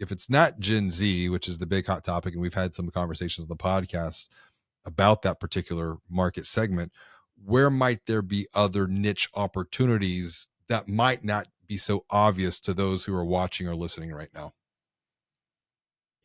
if it's not Gen Z, which is the big hot topic, and we've had some conversations on the podcast about that particular market segment, where might there be other niche opportunities that might not be so obvious to those who are watching or listening right now?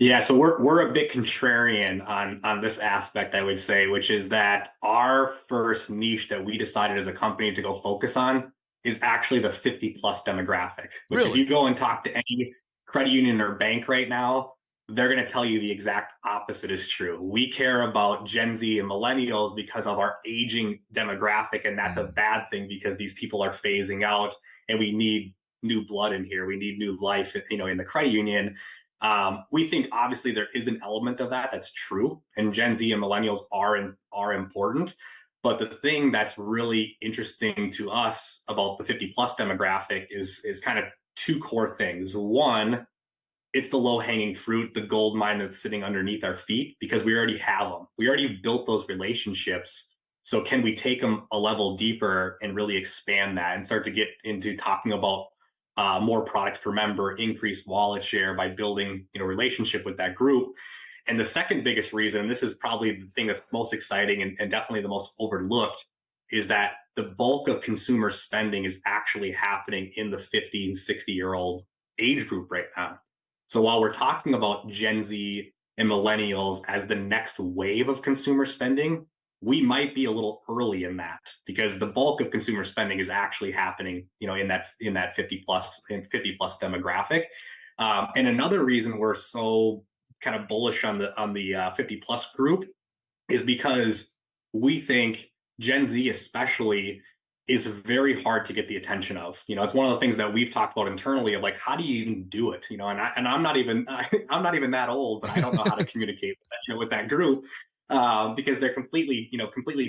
Yeah, so we're a bit contrarian on this aspect, I would say, which is that our first niche that we decided as a company to go focus on is actually the 50 plus demographic, which if you Really? go and talk to any credit union or bank right now, they're going to tell you the exact opposite is true. We care about Gen Z and millennials because of our aging demographic, and that's a Mm. bad thing because these people are phasing out and we need new blood in here. We need new life, in the credit union. We think obviously there is an element of that that's true, and Gen Z and millennials are important. But the thing that's really interesting to us about the 50 plus demographic is kind of two core things. One, it's the low hanging fruit, the gold mine that's sitting underneath our feet because we already have them. We already built those relationships. So can we take them a level deeper and really expand that and start to get into talking about more products per member, increased wallet share by building relationship with that group. And the second biggest reason, this is probably the thing that's most exciting and definitely the most overlooked, is that the bulk of consumer spending is actually happening in the 50 and 60-year-old age group right now. So while we're talking about Gen Z and millennials as the next wave of consumer spending, we might be a little early in that because the bulk of consumer spending is actually happening, in that 50 plus demographic. And another reason we're so kind of bullish on the 50 plus group is because we think Gen Z especially is very hard to get the attention of. It's one of the things that we've talked about internally of like, how do you even do it? And I'm not even I'm not even that old, but I don't know how to communicate with that group because they're completely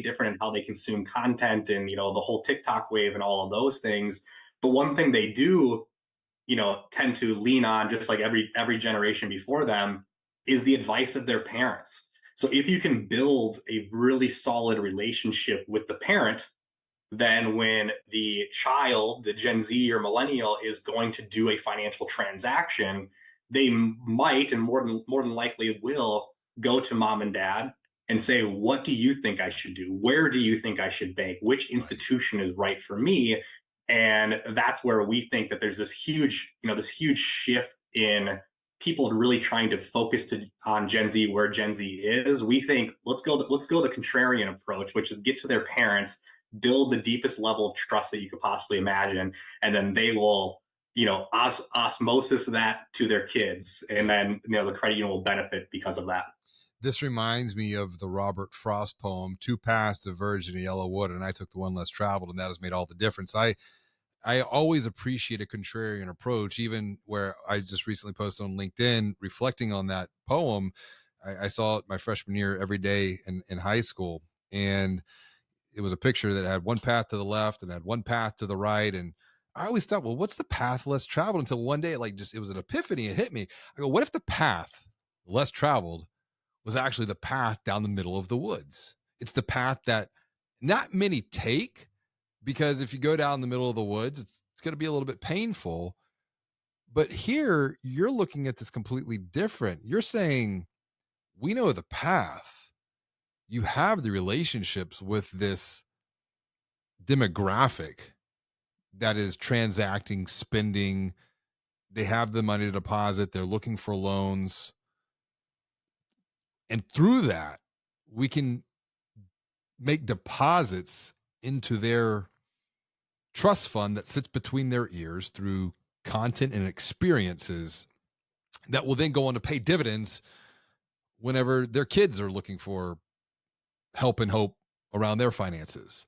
different in how they consume content and the whole TikTok wave and all of those things. But one thing they do tend to lean on, just like every generation before them, is the advice of their parents. So if you can build a really solid relationship with the parent, then when the child, the Gen Z or millennial, is going to do a financial transaction, they might and more than likely will go to mom and dad and say, "What do you think I should do? Where do you think I should bank? Which Right. institution is right for me?" And that's where we think that there's this huge shift in people really trying to focus on Gen Z where Gen Z is. We think let's go the contrarian approach, which is get to their parents, build the deepest level of trust that you could possibly imagine, and then they will osmosis that to their kids, and Yeah. then the credit union will benefit because of that. This reminds me of the Robert Frost poem, Two Paths to Virgin and Yellow Wood, and I took the one less traveled, and that has made all the difference. I always appreciate a contrarian approach, even where I just recently posted on LinkedIn reflecting on that poem. I saw it my freshman year every day in high school. And it was a picture that had one path to the left and had one path to the right. And I always thought, well, what's the path less traveled? Until one day, it was an epiphany. It hit me. I go, what if the path less traveled was actually the path down the middle of the woods? It's the path that not many take, because if you go down the middle of the woods, it's going to be a little bit painful. But here, you're looking at this completely different. You're saying, we know the path. You have the relationships with this demographic that is transacting, spending. They have the money to deposit. They're looking for loans. And through that, we can make deposits into their trust fund that sits between their ears through content and experiences that will then go on to pay dividends whenever their kids are looking for help and hope around their finances.